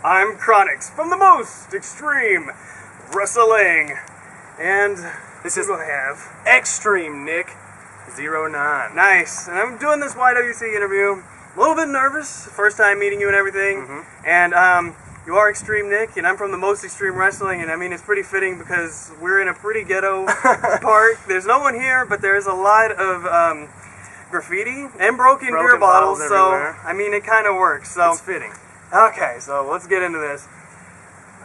I'm Chronix from the Most Extreme Wrestling, and this is what I have. XtremeNick09. Nice, and I'm doing this YWC interview. A little bit nervous, first time meeting you and everything, and you are Extreme Nick, and I'm from the Most Extreme Wrestling, and I mean, it's pretty fitting because we're in a pretty ghetto park. There's no one here, but there's a lot of graffiti and broken beer bottles, so I mean, it kind of works. So it's fitting. Okay, so let's get into this.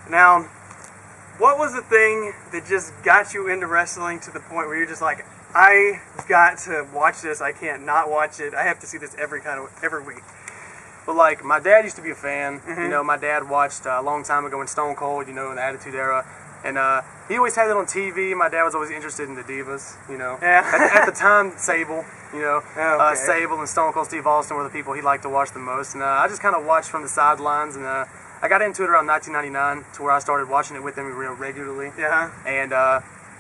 Now, what was the thing that just got you into wrestling to the point where you're just like, I got to watch this, I can't not watch it, I have to see this every week? Well, like, my dad used to be a fan. You know, my dad watched a long time ago in Stone Cold, you know, in the Attitude Era. And he always had it on TV. My dad was always interested in the divas, you know. Yeah. At the time, Sable, you know. Okay. Sable and Stone Cold Steve Austin were the people he liked to watch the most. And I just kind of watched from the sidelines. And I got into it around 1999 to where I started watching it with him real regularly. Yeah. And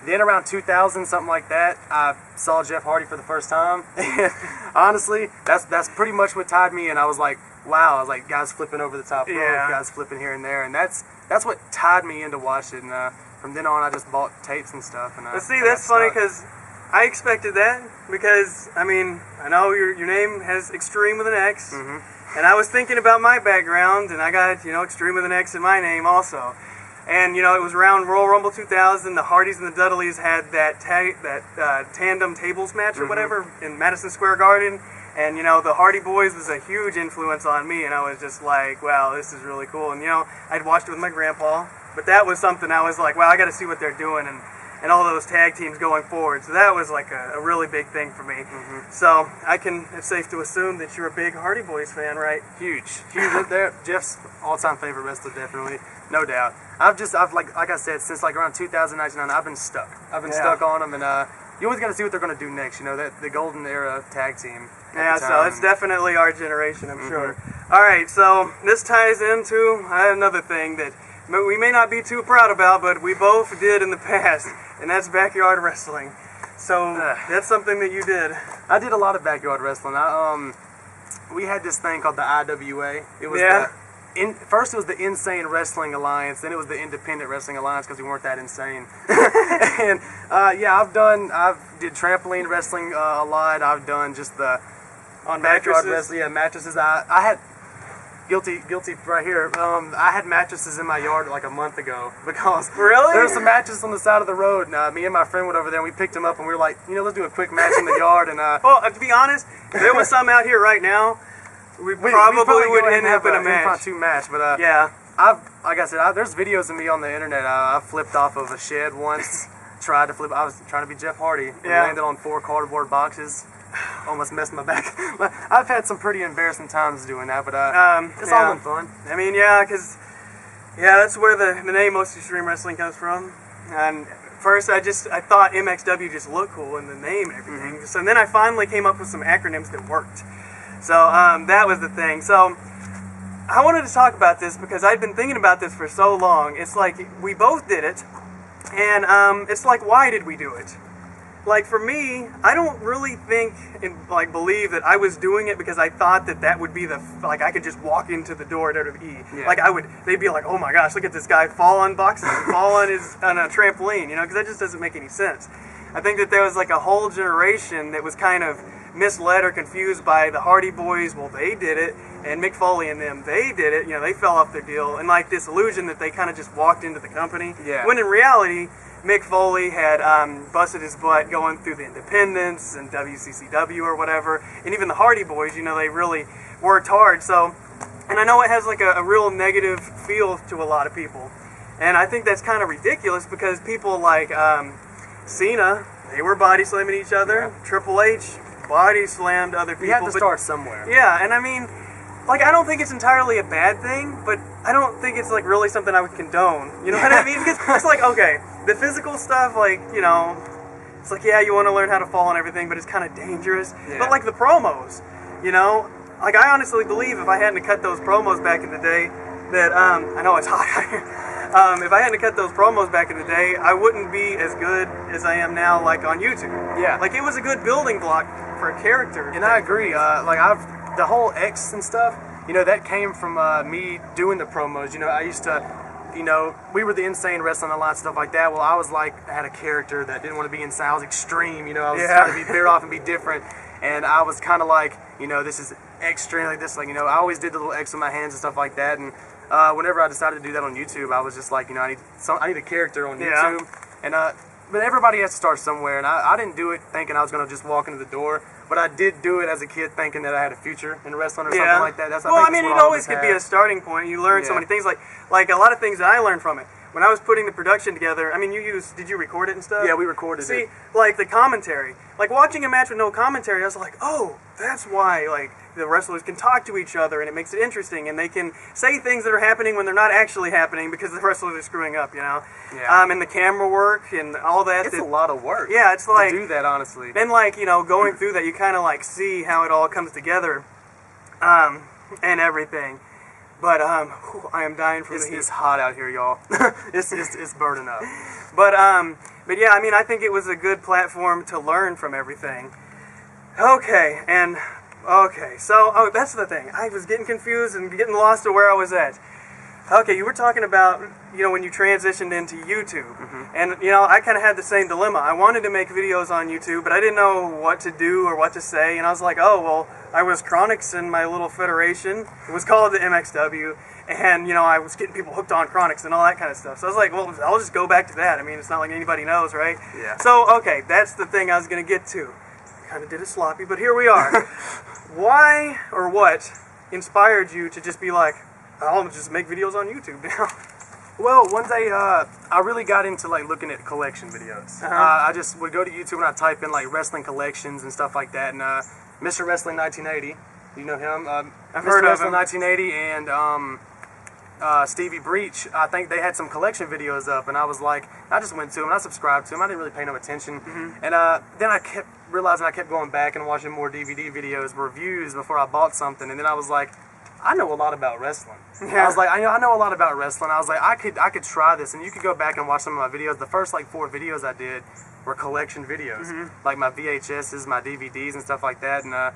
then around 2000, something like that, I saw Jeff Hardy for the first time. And honestly, that's pretty much what tied me in. I was like, wow, I was like, guys flipping over the top rope, guys flipping here and there, and that's what tied me into watching. And from then on, I just bought tapes and stuff. And but see, that's funny because I expected that because I mean, I know your name has Extreme with an X, and I was thinking about my background, and I got Extreme with an X in my name also. And it was around Royal Rumble 2000. The Hardys and the Dudleys had that tandem tables match or whatever in Madison Square Garden. And the Hardy Boys was a huge influence on me, and I was just like, wow, this is really cool. And I'd watched it with my grandpa, but that was something I was like, wow, I got to see what they're doing, and all those tag teams going forward. So that was like a really big thing for me. So it's safe to assume that you're a big Hardy Boys fan, right? Huge. They're Jeff's all-time favorite wrestler, definitely, no doubt. I've like I said, since like around 2099, I've been stuck. I've been stuck on them, and you always got to see what they're going to do next. The golden era tag team. Yeah, so it's definitely our generation, I'm sure. All right, so this ties into another thing that we may not be too proud about, but we both did in the past, and that's backyard wrestling. So that's something that you did. I did a lot of backyard wrestling. We had this thing called the IWA. It was first it was the Insane Wrestling Alliance, then it was the Independent Wrestling Alliance because we weren't that insane. And I did trampoline wrestling a lot. I've done just the backyard wrestling, mattresses. I had guilty right here. I had mattresses in my yard like a month ago because really there was some mattresses on the side of the road, and me and my friend went over there and we picked them up and we were like, let's do a quick match in the yard. And well, to be honest, if there was some out here right now, we probably would end up in a match. Impromptu match, but like I said, there's videos of me on the internet. I flipped off of a shed once. I was trying to be Jeff Hardy. And landed on 4 cardboard boxes. Almost messed my back. I've had some pretty embarrassing times doing that, but it's all in fun. I mean, because that's where the name Most Extreme Wrestling comes from. And first, I thought MXW just looked cool in the name and everything. So then I finally came up with some acronyms that worked. So that was the thing. So I wanted to talk about this because I'd been thinking about this for so long. It's like we both did it, and it's like, why did we do it? Like for me, I don't really believe that I was doing it because I thought that would be I could just walk into the door at WWE. Yeah. Like they'd be like, oh my gosh, look at this guy fall on boxes, fall on a trampoline, because that just doesn't make any sense. I think that there was like a whole generation that was kind of misled or confused by the Hardy Boys. Well, they did it, and Mick Foley and them, they did it. They fell off their deal, and like this illusion that they kind of just walked into the company. Yeah. When in reality, Mick Foley had busted his butt going through the independents and WCCW or whatever, and even the Hardy Boys, they really worked hard. So, and I know it has like a real negative feel to a lot of people, and I think that's kind of ridiculous because people like Cena, they were body slamming each other. Yeah. Triple H body slammed other people. You have to start somewhere. Yeah, and I mean, like, I don't think it's entirely a bad thing, but I don't think it's like really something I would condone. You know what I mean? Because it's like, okay, the physical stuff, like, it's like, yeah, you want to learn how to fall and everything, but it's kind of dangerous. Yeah. But like the promos, like I honestly believe if I hadn't cut those promos back in the day, that I know it's hot here. If I hadn't cut those promos back in the day, I wouldn't be as good as I am now, like on YouTube. Yeah. Like it was a good building block for a character. And I agree. Like the whole X and stuff, you know, that came from me doing the promos. You know, I used to, you know, we were the Insane Wrestling Alliance, stuff like that. Well, I was like, I had a character that didn't want to be insane. I was extreme, you know, I was trying to be veered off and be different. And I was kind of like, you know, this is extreme, like this, like, you know, I always did the little X with my hands and stuff like that. And whenever I decided to do that on YouTube, I was just like, you know, I need a character on YouTube. And but everybody has to start somewhere, and I didn't do it thinking I was going to just walk into the door, but I did do it as a kid thinking that I had a future in wrestling or something like that. I mean, it always could be a starting point. You learn so many things, like a lot of things that I learned from it. When I was putting the production together, I mean, did you record it and stuff? Yeah, we recorded it. See, like the commentary, like watching a match with no commentary, I was like, oh, that's why, like, the wrestlers can talk to each other, and it makes it interesting, and they can say things that are happening when they're not actually happening because the wrestlers are screwing up, you know? Yeah. And the camera work and all that. It's a lot of work. Yeah, it's like... to do that, honestly. Then, like, you know, going through that, you kind of, like, see how it all comes together, and everything. But, I am dying from the heat. It's hot out here, y'all. it's burning up. But yeah, I mean, I think it was a good platform to learn from everything. Okay, so, that's the thing. I was getting confused and getting lost to where I was at. Okay, you were talking about, you know, when you transitioned into YouTube. And, you know, I kind of had the same dilemma. I wanted to make videos on YouTube, but I didn't know what to do or what to say. And I was like, oh, well, I was Chronics in my little federation. It was called the MXW. And, you know, I was getting people hooked on Chronics and all that kind of stuff. So I was like, well, I'll just go back to that. I mean, it's not like anybody knows, right? Yeah. So, okay, that's the thing I was going to get to. Kind of did it sloppy, but here we are. Why or what inspired you to just be like, I'll just make videos on YouTube now? Well, one day I really got into like looking at collection videos. I just would go to YouTube and I'd type in like wrestling collections and stuff like that. And Mr. Wrestling 1980, you know him? I've heard of him. 1980 and Stevie Breach. I think they had some collection videos up, and I was like, I just went to them and I subscribed to them. I didn't really pay no attention. And then I kept realizing I kept going back and watching more DVD videos, reviews before I bought something. And then I was like, I know a lot about wrestling. I was like, I know a lot about wrestling. I was like, I could try this, and you could go back and watch some of my videos. The first like 4 videos I did were collection videos, like my VHSs, my DVDs, and stuff like that. And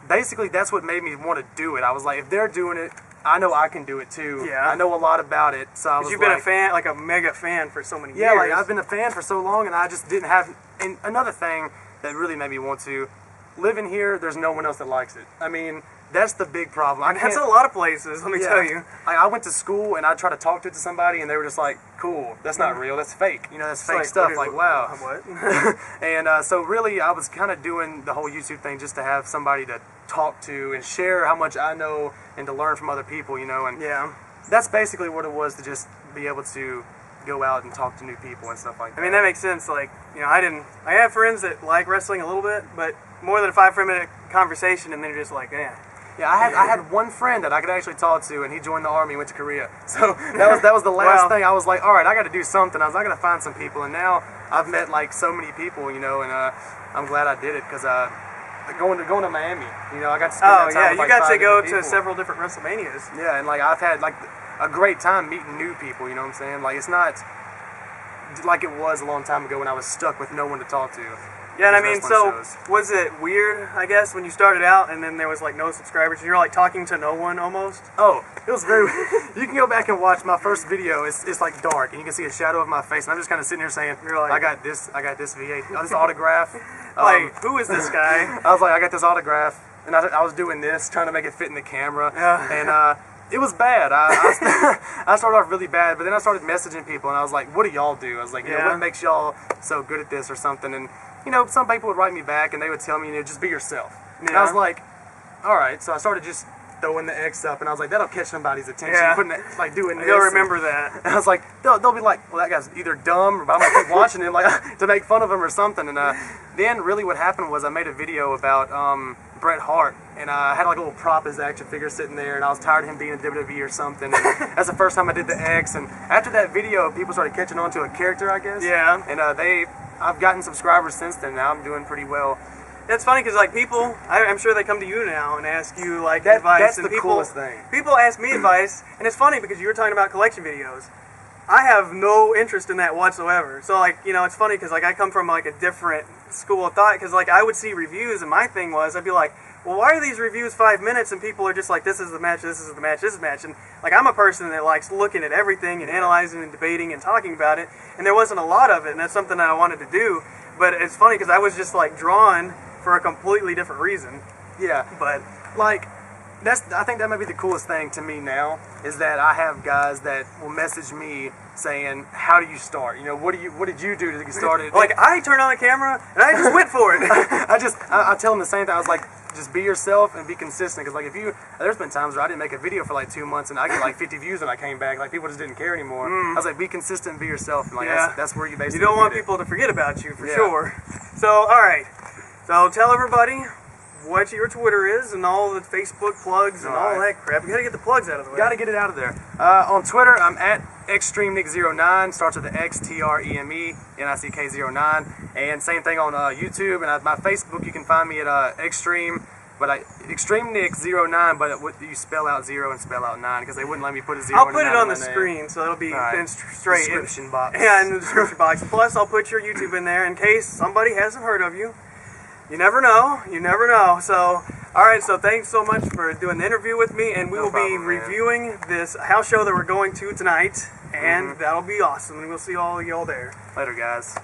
basically, that's what made me want to do it. I was like, if they're doing it, I know I can do it too. Yeah. I know a lot about it. So I was you've been a fan, like a mega fan for so many years. Yeah, like I've been a fan for so long, and I just didn't have. And another thing that really made me want to live in here. There's no one else that likes it. I mean. That's the big problem. That's a lot of places, let me tell you. Like, I went to school and I tried to talk to somebody and they were just like, cool, that's not real, that's fake. You know, that's fake stuff. Like, wow. What? And so really I was kind of doing the whole YouTube thing just to have somebody to talk to and share how much I know and to learn from other people, you know. And that's basically what it was, to just be able to go out and talk to new people and stuff like that. I mean, that makes sense. Like, you know, I have friends that like wrestling a little bit, but more than a 5-minute conversation and they're just like, Yeah, I had one friend that I could actually talk to, and he joined the army and went to Korea. So that was the last thing. I was like, all right, I got to do something. I got to find some people, and now I've met like so many people, you know, and I'm glad I did it because going to Miami, you know, I got to spend that time with, like, you got to go people. to several different WrestleManias. Yeah, and like I've had like a great time meeting new people. You know what I'm saying? Like, it's not like it was a long time ago when I was stuck with no one to talk to. Yeah, and I mean, so was it weird, I guess, when you started out and then there was like no subscribers and you're like talking to no one almost? Oh, it was very you can go back and watch my first video. It's like dark and you can see a shadow of my face and I'm just kind of sitting here saying, I got this V8, this autograph. Like, who is this guy? I was like, I got this autograph, and I was doing this, trying to make it fit in the camera, and it was bad. I started off really bad, but then I started messaging people and I was like, what do y'all do? I was like, you know, what makes y'all so good at this or something? And you know, some people would write me back and they would tell me, you know, just be yourself. And I was like, all right. So I started just throwing the X up, and I was like, that'll catch somebody's attention. Putting it, like doing this. They'll remember that. And I was like, they'll be like, well, that guy's either dumb, or I'm gonna keep watching him, like to make fun of him or something. And then really what happened was I made a video about Bret Hart, and I had like a little prop as action figure sitting there, and I was tired of him being in WWE or something. And that's the first time I did the X, and after that video, people started catching on to a character, I guess. Yeah. And I've gotten subscribers since then. Now I'm doing pretty well. It's funny because like people, I'm sure they come to you now and ask you like advice. That's the coolest thing. People ask me advice, and it's funny because you were talking about collection videos. I have no interest in that whatsoever. So like, you know, it's funny because like I come from like a different school of thought, because like I would see reviews and my thing was I'd be like, well, why are these reviews 5 minutes and people are just like, this is the match, this is the match, this is the match? And like, I'm a person that likes looking at everything and analyzing and debating and talking about it, and there wasn't a lot of it, and that's something that I wanted to do. But it's funny because I was just like drawn for a completely different reason. Yeah, But like, I think that might be the coolest thing to me now, is that I have guys that will message me saying, how do you start? You know, what did you do to get started? like, I turned on the camera and I just went for it. I tell them the same thing. I was like, just be yourself and be consistent. Because like, there's been times where I didn't make a video for like 2 months and I get like 50 views when I came back. Like, people just didn't care anymore. I was like, be consistent and be yourself. And like, that's where you basically You don't want people to forget about you, for sure. So, alright. So, tell everybody what your Twitter is and all the Facebook plugs and all that crap. You gotta get the plugs out of the way. Gotta get it out of there. On Twitter, I'm at XtremeNick09. Starts with the XtremeNick09. And same thing on YouTube. And my Facebook, you can find me at Xtreme. But XtremeNick09, but you spell out 0 and spell out 9 because they wouldn't let me put a 0. I'll put it on the screen so it'll be straight. Description box. Yeah, in the description box. Plus, I'll put your YouTube in there in case somebody hasn't heard of you. You never know. You never know. So, alright, so thanks so much for doing the interview with me, and we will be reviewing this house show that we're going to tonight, and that'll be awesome, and we'll see all y'all there. Later, guys.